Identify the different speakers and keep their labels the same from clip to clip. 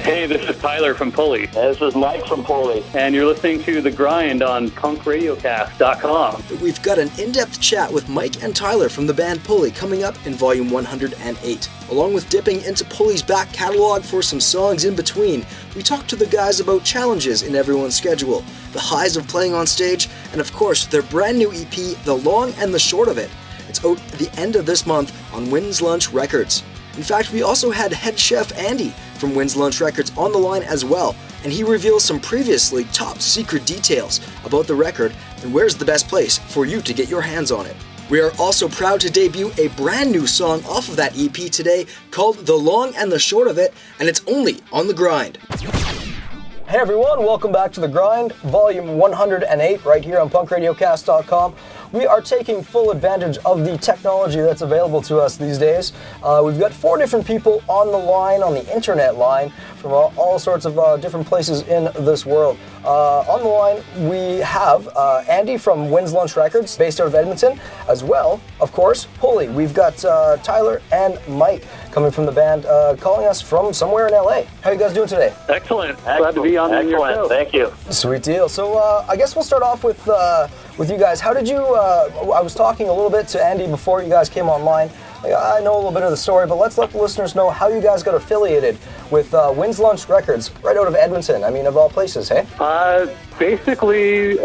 Speaker 1: Hey, this is Tyler from Pulley.
Speaker 2: This is Mike from Pulley.
Speaker 1: And you're listening to The Grind on punkradiocast.com.
Speaker 3: We've got an in-depth chat with Mike and Tyler from the band Pulley coming up in Volume 108. Along with dipping into Pulley's back catalog for some songs in between, we talked to the guys about challenges in everyone's schedule, the highs of playing on stage, and of course their brand new EP, The Long and the Short of It. It's out at the end of this month on Wins Lunch Records. In fact, we also had head chef Andy from Wins Lunch Records on the line as well, and he reveals some previously top secret details about the record and where's the best place for you to get your hands on it. We are also proud to debut a brand new song off of that EP today called The Long and the Short of It, and it's only on The Grind.
Speaker 4: Hey everyone, welcome back to The Grind, Volume 108, right here on punkradiocast.com. We are taking full advantage of the technology that's available to us these days. We've got 4 different people on the line, on the internet line, from all sorts of different places in this world. On the line, we have Andy from Wins Lunch Records, based out of Edmonton, as well, of course, Pulley. We've got Tyler and Mike coming from the band, calling us from somewhere in LA. How are you guys doing today?
Speaker 1: Excellent. Glad to be on your show.
Speaker 2: Thank you.
Speaker 4: Sweet deal. So I guess we'll start off with you guys. How did you, I was talking a little bit to Andy before you guys came online. I know a little bit of the story, but let's let the listeners know how you guys got affiliated with Wins Lunch Records right out of Edmonton. I mean, of all places, hey?
Speaker 1: Basically,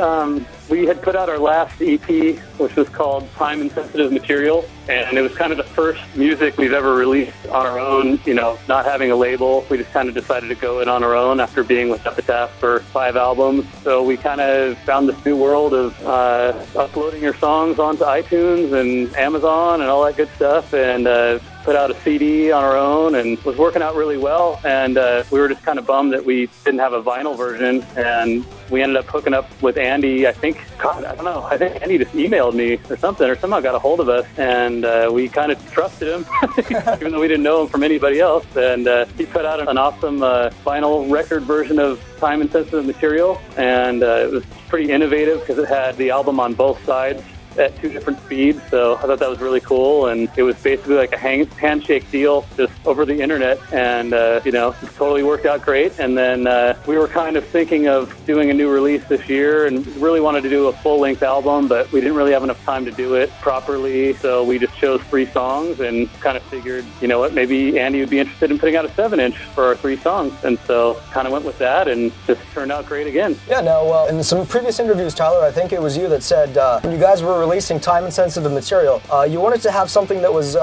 Speaker 1: we had put out our last EP, which was called Time and Sensitive Material, and it was kind of the first music we've ever released on our own, you know, not having a label. We just kind of decided to go in on our own after being with Epitaph for 5 albums. So we kind of found this new world of uploading your songs onto iTunes and Amazon and all that good stuff, and put out a CD on our own, and was working out really well. And we were just kind of bummed that we didn't have a vinyl version, and we ended up hooking up with Andy. I think Andy just emailed me or something, or somehow got a hold of us, and we kind of trusted him, even though we didn't know him from anybody else. And he put out an awesome vinyl record version of Time and Sensitive Material, and it was pretty innovative because it had the album on both sides at 2 different speeds, so I thought that was really cool. And it was basically like a handshake deal just over the internet, and you know, it totally worked out great. And then we were kind of thinking of doing a new release this year and really wanted to do a full-length album, but we didn't really have enough time to do it properly, so we just chose 3 songs and kind of figured, you know what, maybe Andy would be interested in putting out a 7-inch for our 3 songs, and so kind of went with that, and just turned out great again.
Speaker 4: Yeah, now in some previous interviews, Tyler, I think it was you that said when you guys were releasing Time and Sensitive Material, you wanted to have something that was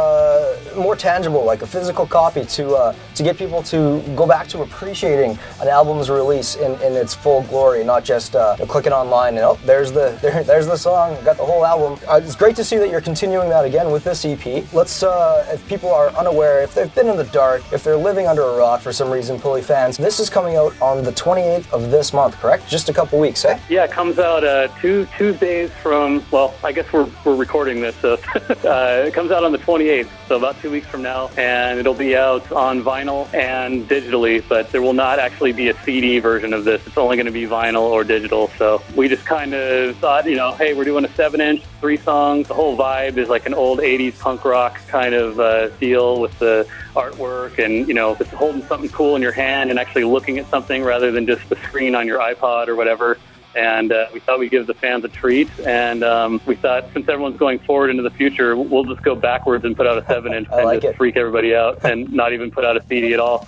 Speaker 4: more tangible, like a physical copy, to get people to go back to appreciating an album's release in its full glory, not just clicking online and oh, there's the song, got the whole album. It's great to see that you're continuing that again with this EP. Let's, if people are unaware, if they've been in the dark, if they're living under a rock for some reason, Pulley fans, this is coming out on the 28th of this month, correct? Just a couple weeks, eh?
Speaker 1: Yeah, it comes out 2 Tuesdays from, well, I guess we're recording this, so it comes out on the 28th, so about 2 weeks from now, and it'll be out on vinyl and digitally, but there will not actually be a CD version of this. It's only going to be vinyl or digital. So we just kind of thought, you know, hey, we're doing a 7-inch, 3 songs. The whole vibe is like an old 80s punk rock kind of deal with the artwork, and, you know, just holding something cool in your hand and actually looking at something rather than just the screen on your iPod or whatever. And we thought we'd give the fans a treat, and we thought since everyone's going forward into the future, we'll just go backwards and put out a 7-inch and just freak everybody out and not even put out a CD at all.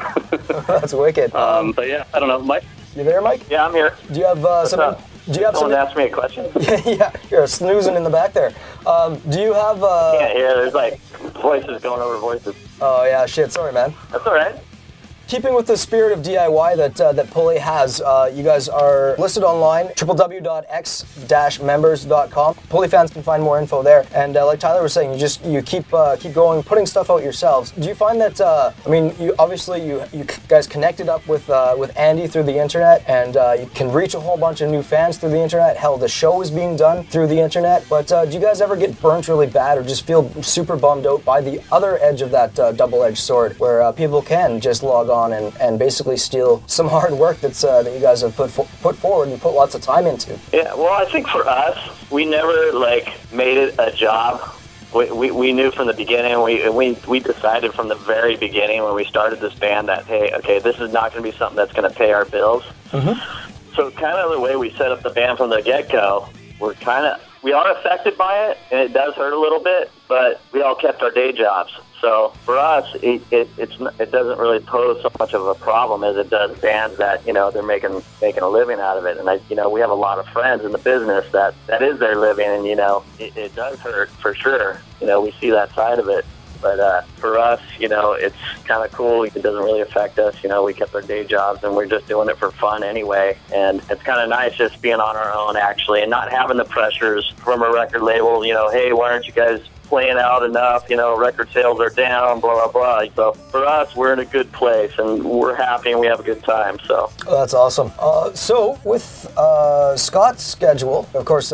Speaker 4: That's wicked.
Speaker 1: But yeah, I don't know, Mike.
Speaker 4: You there, Mike?
Speaker 2: Yeah, I'm here.
Speaker 4: Do you have something? Do you have
Speaker 2: someone ask me a question?
Speaker 4: Yeah, you're snoozing in the back there. Do you have?
Speaker 2: Can't hear. There's like voices going over voices.
Speaker 4: Oh yeah, shit. Sorry, man.
Speaker 2: That's all right.
Speaker 4: Keeping with the spirit of DIY that Pulley has, you guys are listed online, www.x-members.com. Pulley fans can find more info there. And like Tyler was saying, you keep going, putting stuff out yourselves. Do you find that, I mean, you guys connected up with Andy through the internet, and you can reach a whole bunch of new fans through the internet. Hell, the show is being done through the internet. But do you guys ever get burnt really bad or just feel super bummed out by the other edge of that double-edged sword, where people can just log on and basically steal some hard work that you guys have put forward and put lots of time into?
Speaker 2: Yeah, well, I think for us, we never made it a job we knew from the beginning. We decided from the very beginning when we started this band that, hey, okay, this is not going to be something that's going to pay our bills. So kind of the way we set up the band from the get-go, we are affected by it, and it does hurt a little bit, but we all kept our day jobs. So for us, it doesn't really pose so much of a problem as it does bands that, you know, they're making a living out of it. And we have a lot of friends in the business that is their living, and, you know, it does hurt for sure. You know, we see that side of it. But for us, you know, it's kind of cool. It doesn't really affect us. You know, we kept our day jobs, and we're just doing it for fun anyway. And it's kind of nice just being on our own, actually, and not having the pressures from a record label, you know, hey, why aren't you guys playing out enough? You know, record sales are down, blah, blah, blah. So for us, we're in a good place, and we're happy, and we have a good time. So
Speaker 4: that's awesome. So with Scott's schedule, of course,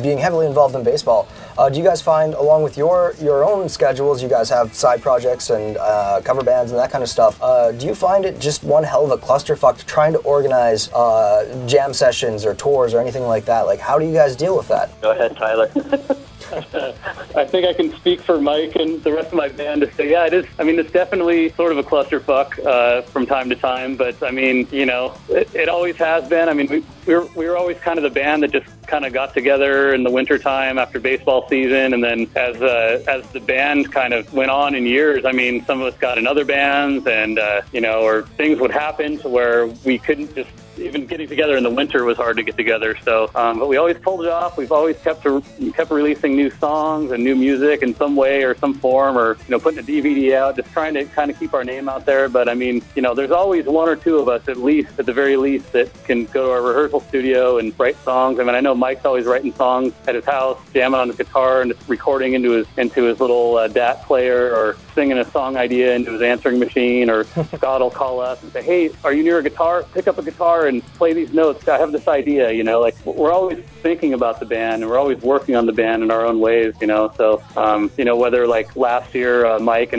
Speaker 4: being heavily involved in baseball, do you guys find, along with your own schedules, you guys have side projects and cover bands and that kind of stuff, do you find it just one hell of a clusterfuck trying to organize jam sessions or tours or anything like that? Like, how do you guys deal with that?
Speaker 2: Go ahead, Tyler.
Speaker 1: I think I can speak for Mike and the rest of my band to say, yeah, it is. I mean, it's definitely sort of a clusterfuck from time to time, but I mean, you know, it always has been. I mean, we were always kind of the band that just kind of got together in the wintertime after baseball season, and then as the band kind of went on in years, I mean, some of us got in other bands, and you know, or things would happen to where we couldn't just. Even getting together in the winter was hard to get together. So, but we always pulled it off. We've always kept releasing new songs and new music in some way or some form, or, you know, putting a DVD out, just trying to kind of keep our name out there. But I mean, you know, there's always one or two of us, at the very least, that can go to our rehearsal studio and write songs. I mean, I know Mike's always writing songs at his house, jamming on the guitar and just recording into his little DAT player, or singing a song idea into his answering machine. Or Scott will call us and say, hey, are you near a guitar? Pick up a guitar and play these notes. I have this idea, you know, like, we're always thinking about the band, and we're always working on the band in our own ways, you know. So, you know, whether like last year, Mike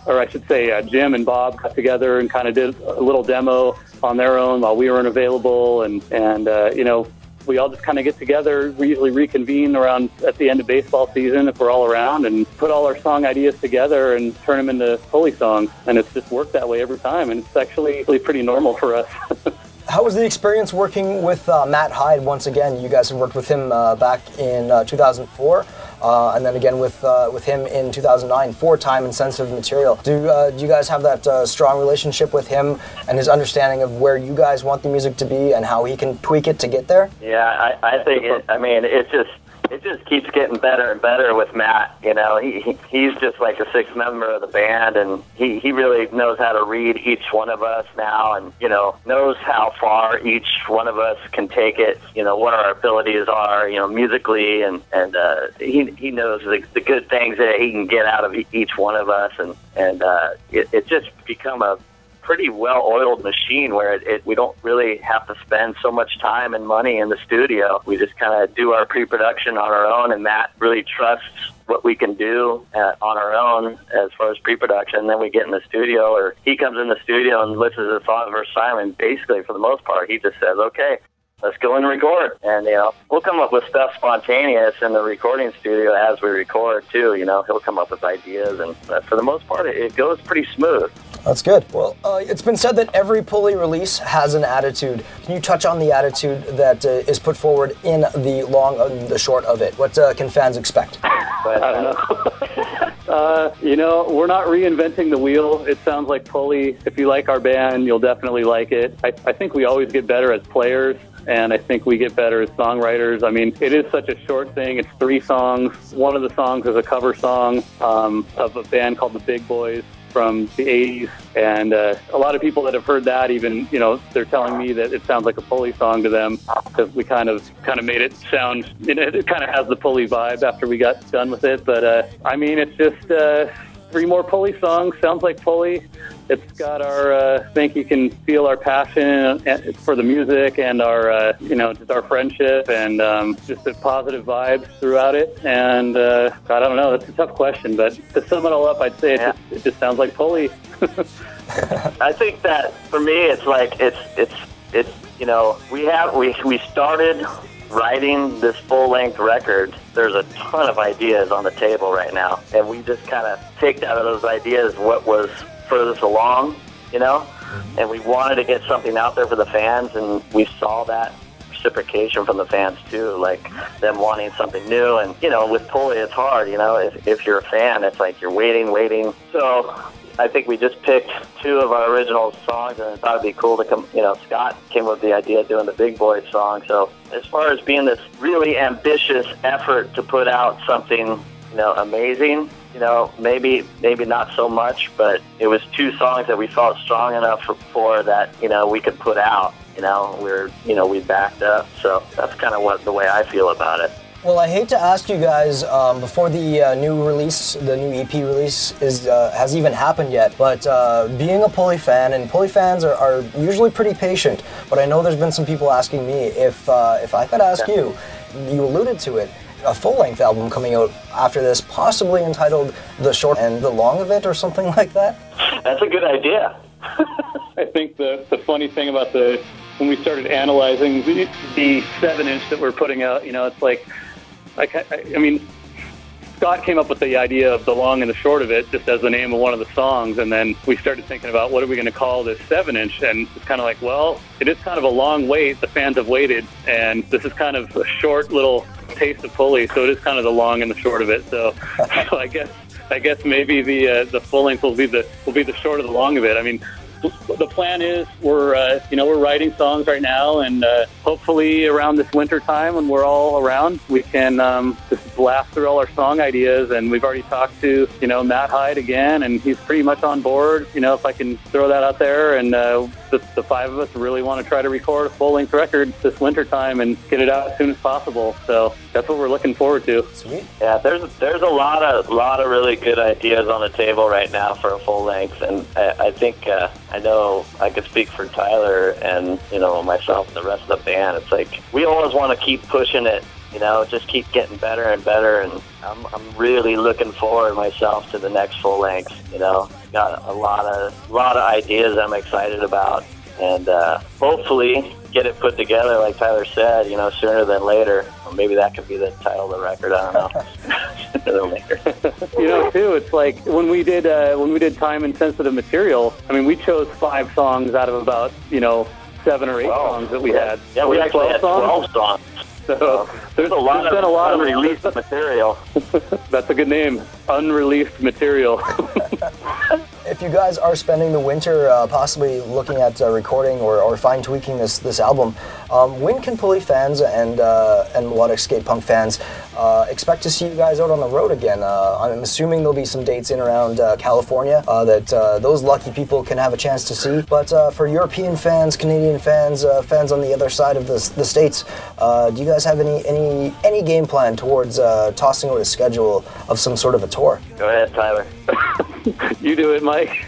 Speaker 1: or I should say Jim and Bob got together and kind of did a little demo on their own while we weren't available, and you know, we all just kind of get together. We usually reconvene around at the end of baseball season if we're all around, and put all our song ideas together and turn them into Pulley songs. And it's just worked that way every time, and it's actually really pretty normal for us.
Speaker 4: How was the experience working with Matt Hyde once again? You guys had worked with him back in 2004, and then again with him in 2009 for Time and Sensitive Material. Do you guys have that strong relationship with him and his understanding of where you guys want the music to be and how he can tweak it to get there?
Speaker 2: Yeah, I think it just keeps getting better and better with Matt. You know, he's just like a sixth member of the band, and he really knows how to read each one of us now, and, you know, knows how far each one of us can take it, you know, what our abilities are, you know, musically, and he knows the good things that he can get out of each one of us, and it's just become a pretty well-oiled machine where we don't really have to spend so much time and money in the studio. We just kind of do our pre-production on our own, and Matt really trusts what we can do on our own as far as pre-production. And then we get in the studio, or he comes in the studio and listens to the song for Simon. Basically, for the most part, he just says, okay, let's go and record. And, you know, we'll come up with stuff spontaneous in the recording studio as we record, too. You know, he'll come up with ideas, and for the most part, it goes pretty smooth.
Speaker 4: That's good. Well, it's been said that every Pulley release has an attitude. Can you touch on the attitude that is put forward in the long and the short of it? What can fans expect?
Speaker 1: I don't know. You know, we're not reinventing the wheel. It sounds like Pulley. If you like our band, you'll definitely like it. I think we always get better as players, and I think we get better as songwriters. I mean, it is such a short thing. It's 3 songs. One of the songs is a cover song of a band called the Big Boys from the 80s, and a lot of people that have heard that, even, you know, they're telling me that it sounds like a Pulley song to them, because we kind of made it sound, you know, it kind of has the Pulley vibe after we got done with it. But I mean, it's just 3 more Pulley songs. Sounds like Pulley. It's got our, I think you can feel our passion for the music, and our, you know, just our friendship, and just the positive vibes throughout it. And I don't know, that's a tough question, but to sum it all up, I'd say it just sounds like Pulley.
Speaker 2: I think that for me, it's like, it's you know, we started writing this full-length record, there's a ton of ideas on the table right now, and we just kind of picked out of those ideas what was furthest along, you know, and we wanted to get something out there for the fans, and we saw that reciprocation from the fans too, like them wanting something new. And you know, with Pulley, it's hard, you know, if you're a fan, it's like you're waiting. So I think we just picked two of our original songs, and I thought it'd be cool to come, you know, Scott came with the idea of doing the Big Boy song. So as far as being this really ambitious effort to put out something, you know, amazing, you know, maybe not so much, but it was two songs that we felt strong enough for that, you know, we could put out, you know, we backed up. So that's kind of the way I feel about it.
Speaker 4: Well, I hate to ask you guys before the new release, the new EP release has even happened yet, but being a Pulley fan, and Pulley fans are usually pretty patient, but I know there's been some people asking me if I could ask you alluded to it, a full-length album coming out after this, possibly entitled The Short and the Long of It or something like that?
Speaker 2: That's a good idea.
Speaker 1: I think the funny thing about when we started analyzing the 7-inch that we're putting out, you know, it's like I mean, Scott came up with the idea of The Long and the Short of It just as the name of one of the songs, and then we started thinking about what are we going to call this 7-inch, and it's kind of like, well, it is kind of a long wait. The fans have waited, and this is kind of a short little taste of Pulley, so it is kind of the long and the short of it. So I guess maybe the full length will be the short of the long of it. I mean, the plan is we're writing songs right now, and hopefully around this winter time when we're all around, we can just blast through all our song ideas. And we've already talked to, you know, Matt Hyde again, and he's pretty much on board, you know, if I can throw that out there. And the five of us really want to try to record a full-length record this winter time and get it out as soon as possible. So that's what we're looking forward to.
Speaker 4: Sweet.
Speaker 2: Yeah, there's a lot of really good ideas on the table right now for a full length, and I think I know I could speak for Tyler and, you know, myself and the rest of the band. It's like we always want to keep pushing it, you know, just keep getting better and better. And I'm really looking forward myself to the next full length. You know, got a lot of ideas I'm excited about, and hopefully get it put together, like Tyler said, you know, sooner than later. Or maybe that could be the title of the record. I don't know. Sooner than later.
Speaker 1: You know, too, it's like when we did Time and Sensitive Material, I mean, we chose 5 songs out of about, you know, 7 or 8 songs that we had.
Speaker 2: Yeah, we actually had 12 songs.
Speaker 1: So there's
Speaker 2: been a lot of unreleased material.
Speaker 1: That's a good name, unreleased material.
Speaker 4: If you guys are spending the winter possibly looking at recording or fine-tweaking this album, when can Pulley fans and melodic skate punk fans expect to see you guys out on the road again? I'm assuming there'll be some dates in around California that those lucky people can have a chance to see. But for European fans, Canadian fans, fans on the other side of the states, do you guys have any game plan towards tossing out a schedule of some sort of a tour?
Speaker 2: Go ahead, Tyler.
Speaker 1: You do it, Mike.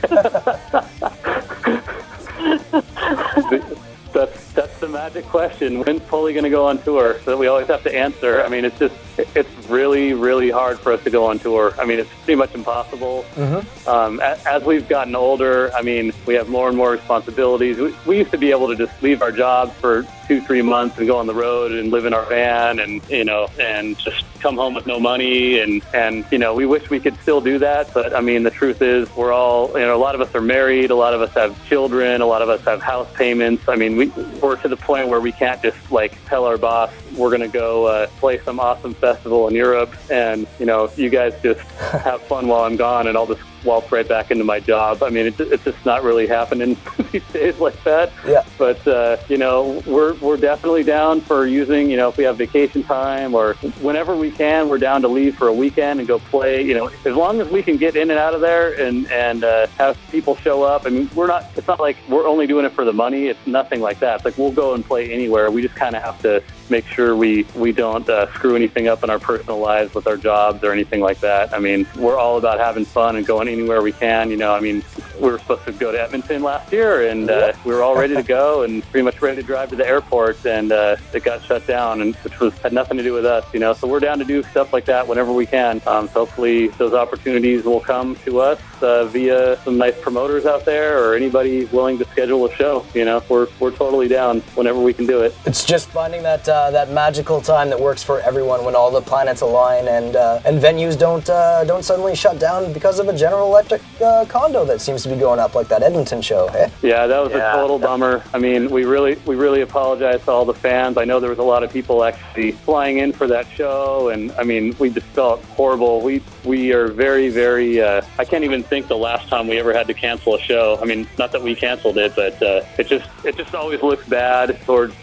Speaker 1: That's the magic question. When's Pulley going to go on tour? So that we always have to answer. I mean, it's really, really hard for us to go on tour. I mean, it's pretty much impossible. Mm-hmm. As we've gotten older, I mean, we have more and more responsibilities. We used to be able to just leave our jobs for 2-3 months and go on the road and live in our van and, you know, and just come home with no money. And you know, we wish we could still do that. But, I mean, the truth is we're all, you know, a lot of us are married. A lot of us have children. A lot of us have house payments. I mean, we're to the point where we can't just, like, tell our boss we're going to go play some awesome festival in Europe and, you know, you guys just have fun while I'm gone and I'll just waltz right back into my job. I mean, it's just not really happening these days like that. Yeah. But, you know, we're definitely down for using, you know, if we have vacation time or whenever we can, we're down to leave for a weekend and go play, you know, as long as we can get in and out of there and have people show up. I mean, it's not like we're only doing it for the money. It's nothing like that. It's like we'll go and play anywhere. We just kind of have to make sure we don't screw anything up in our personal lives with our jobs or anything like that. I mean, we're all about having fun and going anywhere we can. You know, I mean, we were supposed to go to Edmonton last year, and we were all ready to go and pretty much ready to drive to the airport, and it got shut down, and which had nothing to do with us, you know. So we're down to do stuff like that whenever we can. So hopefully those opportunities will come to us via some nice promoters out there, or anybody willing to schedule a show. You know, we're totally down whenever we can do it.
Speaker 4: It's just finding that that magical time that works for everyone when all the planets align, and venues don't suddenly shut down because of a General Electric condo that seems to be going up, like that Edmonton show. Hey?
Speaker 1: Yeah, that was a total bummer. I mean, we really apologize to all the fans. I know there was a lot of people actually flying in for that show, and I mean, we just felt horrible. We are very, very. I can't even think the last time we ever had to cancel a show. I mean, not that we canceled it, but it just always looks bad towards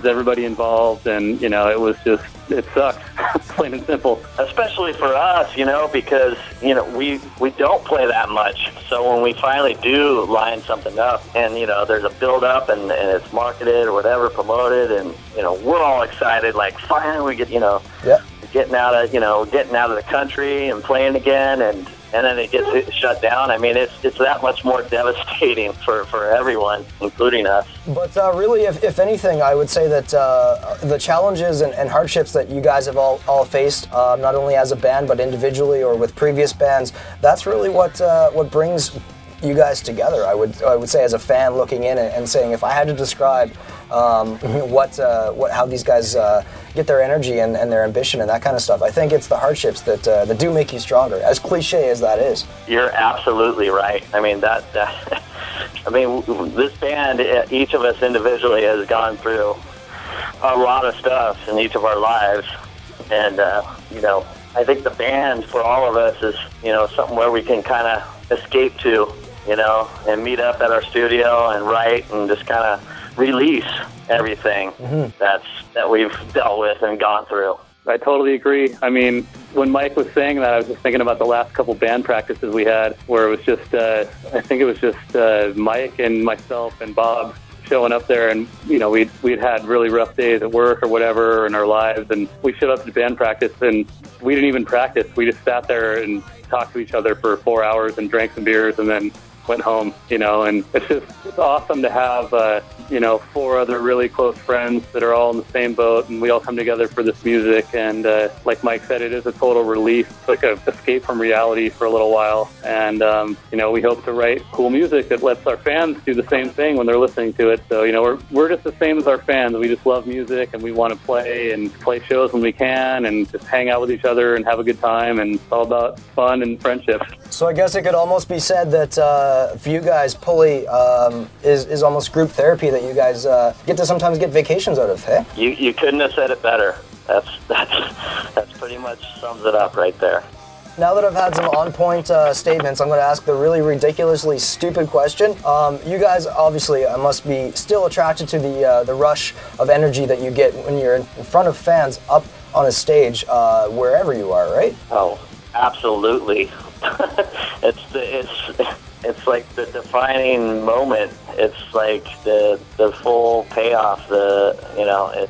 Speaker 1: everybody involved, and you know, it sucks, plain and simple.
Speaker 2: Especially for us, you know, because you know we don't play that much. So when we finally do line something up, and you know, there's a build up, and it's marketed or whatever, promoted, and you know, we're all excited. Like finally, we get getting out of the country and playing again, and then it gets shut down. I mean, it's that much more devastating for everyone, including us. But
Speaker 4: really, if anything, I would say that the challenges and hardships that you guys have all faced, not only as a band but individually or with previous bands, that's really what brings you guys together. I would say, as a fan looking in and saying, if I had to describe how these guys get their energy and their ambition and that kind of stuff, I think it's the hardships that do make you stronger, as cliche as that is.
Speaker 2: You're absolutely right. I mean, I mean, this band, each of us individually has gone through a lot of stuff in each of our lives, and you know, I think the band for all of us is, you know, something where we can kind of escape to, you know, and meet up at our studio and write and just kind of release everything that we've dealt with and gone through.
Speaker 1: I totally agree. I mean, when Mike was saying that, I was just thinking about the last couple band practices we had, where it was just, I think it was just Mike and myself and Bob showing up there, and you know, we'd had really rough days at work or whatever in our lives, and we showed up to band practice, and we didn't even practice. We just sat there and talked to each other for 4 hours and drank some beers, and then went home, you know. And it's awesome to have, you know, 4 other really close friends that are all in the same boat, and we all come together for this music. And like Mike said, it is a total relief. It's like an escape from reality for a little while. And, you know, we hope to write cool music that lets our fans do the same thing when they're listening to it. So, you know, we're just the same as our fans. We just love music, and we want to play shows when we can, and just hang out with each other and have a good time. And it's all about fun and friendship.
Speaker 4: So I guess it could almost be said that for you guys, Pulley is almost group therapy that you guys get to sometimes get vacations out of, hey?
Speaker 2: You couldn't have said it better. That's pretty much sums it up right there.
Speaker 4: Now that I've had some on-point statements, I'm going to ask the really ridiculously stupid question. You guys obviously must be still attracted to the rush of energy that you get when you're in front of fans up on a stage, wherever you are, right?
Speaker 2: Oh, absolutely. It's like the defining moment. It's like the full payoff. I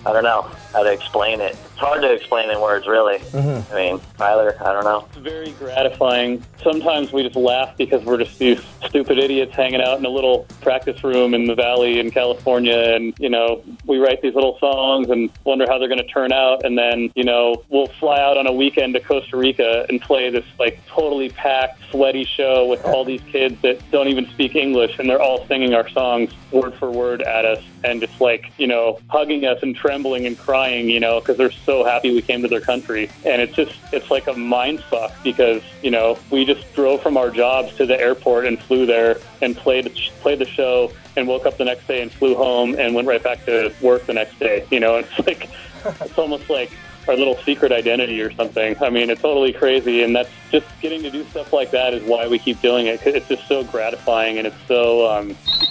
Speaker 2: don't know how to explain it. It's hard to explain in words, really. I mean, Tyler, I don't know.
Speaker 1: It's very gratifying. Sometimes we just laugh because we're just these stupid idiots hanging out in a little practice room in the valley in California, and, you know, we write these little songs and wonder how they're going to turn out, and then, you know, we'll fly out on a weekend to Costa Rica and play this, like, totally packed, sweaty show with all these kids that don't even speak English, and they're all singing our songs word for word at us, and just, like, you know, hugging us and trembling and crying, you know, because they're so happy we came to their country. And it's like a mind fuck, because, you know, we just drove from our jobs to the airport and flew there and played the show and woke up the next day and flew home and went right back to work the next day. You know, it's like, it's almost like our little secret identity or something. I mean, it's totally crazy, and that's just getting to do stuff like that is why we keep doing it. It's just so gratifying, and it's so, I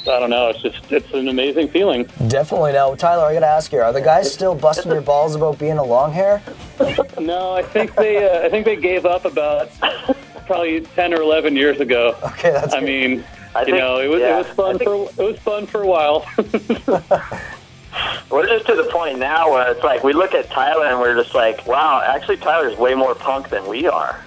Speaker 1: don't know, it's an amazing feeling.
Speaker 4: Definitely. Now, Tyler, I gotta ask you, are the guys still busting your balls about being a long hair?
Speaker 1: No, I think they gave up about probably 10 or 11 years ago.
Speaker 4: Okay, that's good.
Speaker 1: I mean, it was fun for a while.
Speaker 2: We're just to the point now where it's like we look at Tyler and we're just like, wow, actually Tyler's way more punk than we are.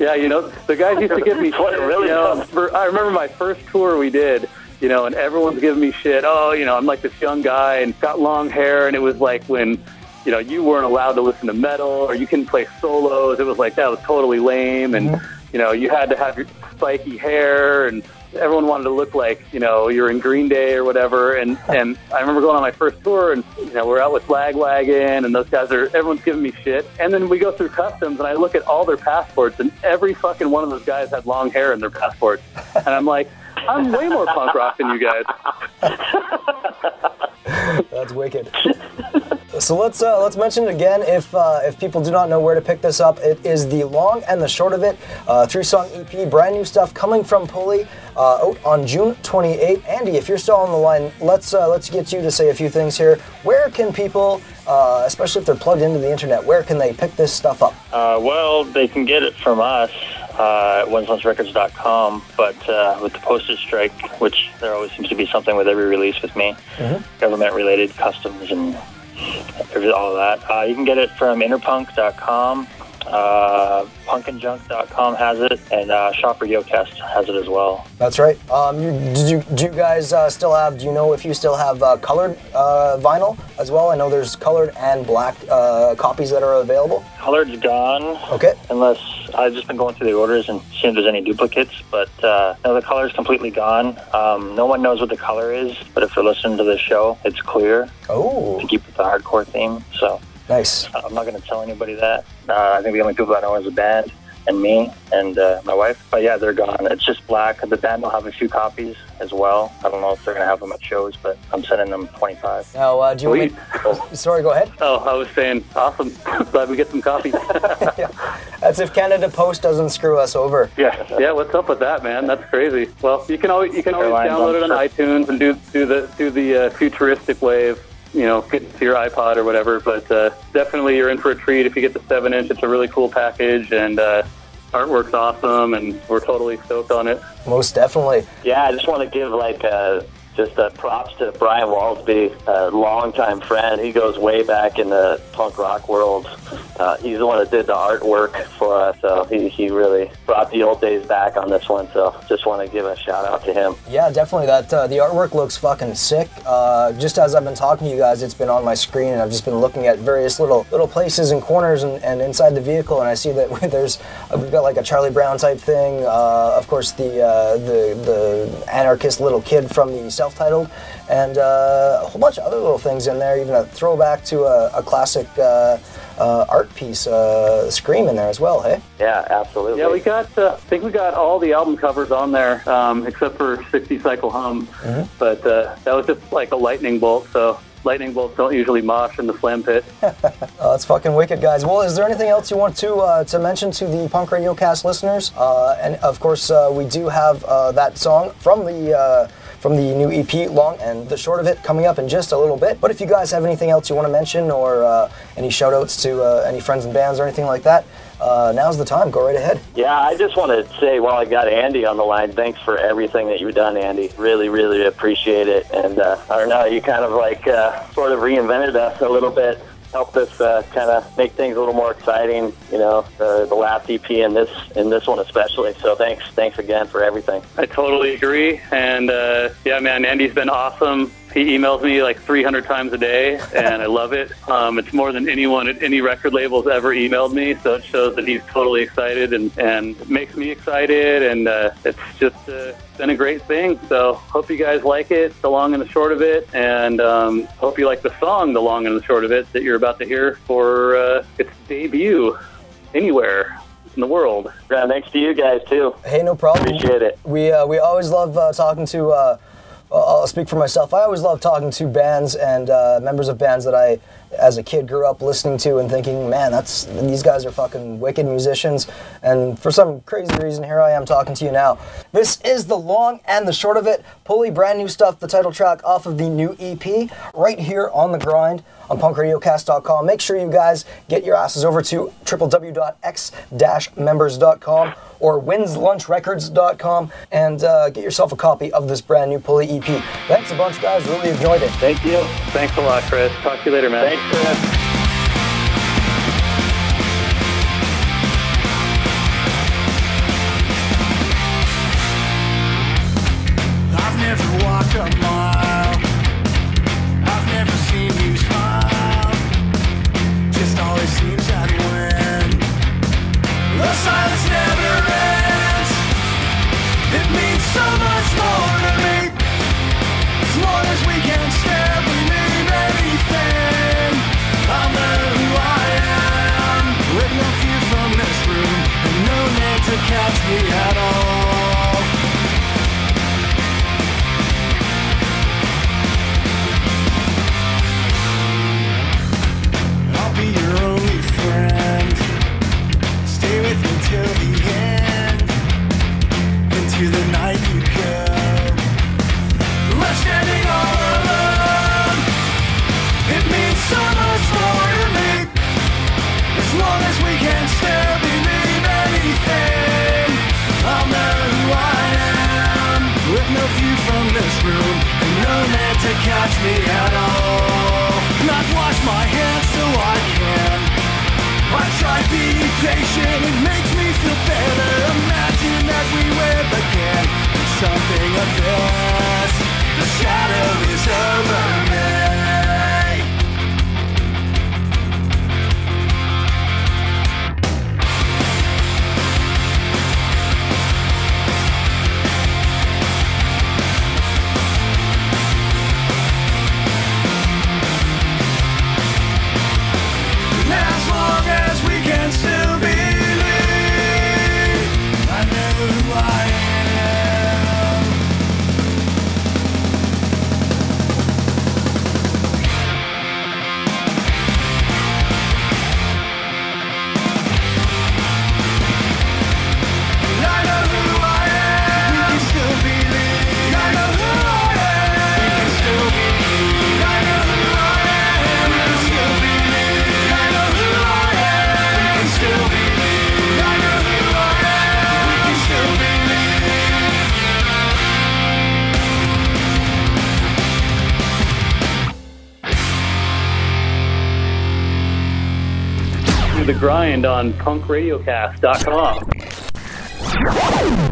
Speaker 1: Yeah, you know, the guys used to give me shit.
Speaker 2: Really,
Speaker 1: I remember my first tour we did, you know, and everyone's giving me shit. Oh, you know, I'm like this young guy and got long hair, and it was like when, you know, you weren't allowed to listen to metal or you couldn't play solos. It was like that was totally lame, and you know, you had to have your spiky hair, and everyone wanted to look like, you know, you're in Green Day or whatever. And I remember going on my first tour, and you know, we're out with Lagwagon, and those guys everyone's giving me shit. And then we go through customs, and I look at all their passports, and every fucking one of those guys had long hair in their passports, and I'm like, I'm way more punk rock than you guys.
Speaker 4: That's wicked. So let's mention it again. If people do not know where to pick this up, it is the long and the short of it. 3-song EP, brand new stuff coming from Pulley, out on June 28th. Andy, if you're still on the line, let's get you to say a few things here. Where can people, especially if they're plugged into the internet, where can they pick this stuff up?
Speaker 5: Well, they can get it from us at wenslunchrecords.com, but with the postage strike, which there always seems to be something with every release with me, government-related customs and all of that. You can get it from interpunk.com, punkandjunk.com has it, and Shopper Yocast has it as well.
Speaker 4: That's right. Do you guys still have, do you know if you still have colored vinyl as well? I know there's colored and black copies that are available.
Speaker 5: Colored's gone.
Speaker 4: Okay.
Speaker 5: Unless I've just been going through the orders and seeing if there's any duplicates, but no, the color's completely gone. No one knows what the color is, but if they're listening to this show, it's clear.
Speaker 4: Oh.
Speaker 5: To keep with the hardcore theme, so.
Speaker 4: Nice.
Speaker 5: I'm not going to tell anybody that. I think the only people that know is the band and me and my wife. But yeah, they're gone. It's just black. The band will have a few copies as well. I don't know if they're going to have them at shows, but I'm sending them 25.
Speaker 4: Now, do you want me... Sorry, go ahead.
Speaker 1: Oh, I was saying, awesome. Glad we get some copies.
Speaker 4: Yeah. That's if Canada Post doesn't screw us over.
Speaker 1: Yeah, what's up with that, man? That's crazy. Well, you can always download it on iTunes and do the futuristic wave. You know, get it to your iPod or whatever, but definitely you're in for a treat if you get the 7-inch. It's a really cool package, and artwork's awesome, and we're totally stoked on it.
Speaker 4: Most definitely.
Speaker 2: Yeah, I just want to give props to Brian Walsby, a longtime friend. He goes way back in the punk rock world. He's the one that did the artwork for us, so he really brought the old days back on this one, so just want to give a shout out to him.
Speaker 4: Yeah, definitely. That the artwork looks fucking sick. Just as I've been talking to you guys, it's been on my screen, and I've just been looking at various little places and corners and inside the vehicle, and I see that we've got like a Charlie Brown type thing. Of course, the anarchist little kid from the self-titled, and a whole bunch of other little things in there, even a throwback to a classic art piece, Scream in there as well, hey?
Speaker 2: Yeah, absolutely.
Speaker 1: Yeah, I think we got all the album covers on there, except for 60 Cycle Hum, but that was just like a lightning bolt, so lightning bolts don't usually mosh in the slam pit.
Speaker 4: That's fucking wicked, guys. Well, is there anything else you want to mention to the Punk Radio Cast listeners? And of course, we do have that song from the new EP, Long and the Short of It, coming up in just a little bit. But if you guys have anything else you want to mention, or any shout-outs to any friends and bands or anything like that, now's the time. Go right ahead.
Speaker 2: Yeah, I just want to say, while I got Andy on the line, thanks for everything that you've done, Andy. Really, really appreciate it. And I don't know, you kind of like sort of reinvented us a little bit. Helped us kind of make things a little more exciting, you know, the last EP and this one especially. So thanks again for everything.
Speaker 1: I totally agree. And yeah, man, Andy's been awesome. He emails me like 300 times a day, and I love it. It's more than anyone at any record label's ever emailed me, so it shows that he's totally excited and makes me excited, and it's just been a great thing. So hope you guys like it, the long and the short of it, and hope you like the song, the long and the short of it, that you're about to hear for its debut anywhere in the world.
Speaker 2: Yeah, thanks to you guys, too.
Speaker 4: Hey, no problem.
Speaker 2: Appreciate it.
Speaker 4: We always love talking to... I'll speak for myself. I always love talking to bands and members of bands that I, as a kid, grew up listening to and thinking, man, these guys are fucking wicked musicians. And for some crazy reason, here I am talking to you now. This is the long and the short of it. Pulley, brand new stuff, the title track off of the new EP, right here on The Grind on punkradiocast.com. Make sure you guys get your asses over to www.x-members.com or winslunchrecords.com and get yourself a copy of this brand new Pulley EP. Thanks a bunch, guys. Really enjoyed it.
Speaker 1: Thank you. Thanks a lot, Chris. Talk to you later, man.
Speaker 2: Thanks, Chris.
Speaker 6: no view from this room, and no net to catch me at all. And I've washed my hands so I can. I try being patient, it makes me feel better. Imagine that we were again in something of this. The shadow is over me. As long as we can still believe, I know who I am. And I know who I am. We can still believe. I know who I am. We can still believe. I know who I am. We can still believe. I know who I am. We can still believe. I know who I am. We can still
Speaker 1: Do the grind on punkradiocast.com.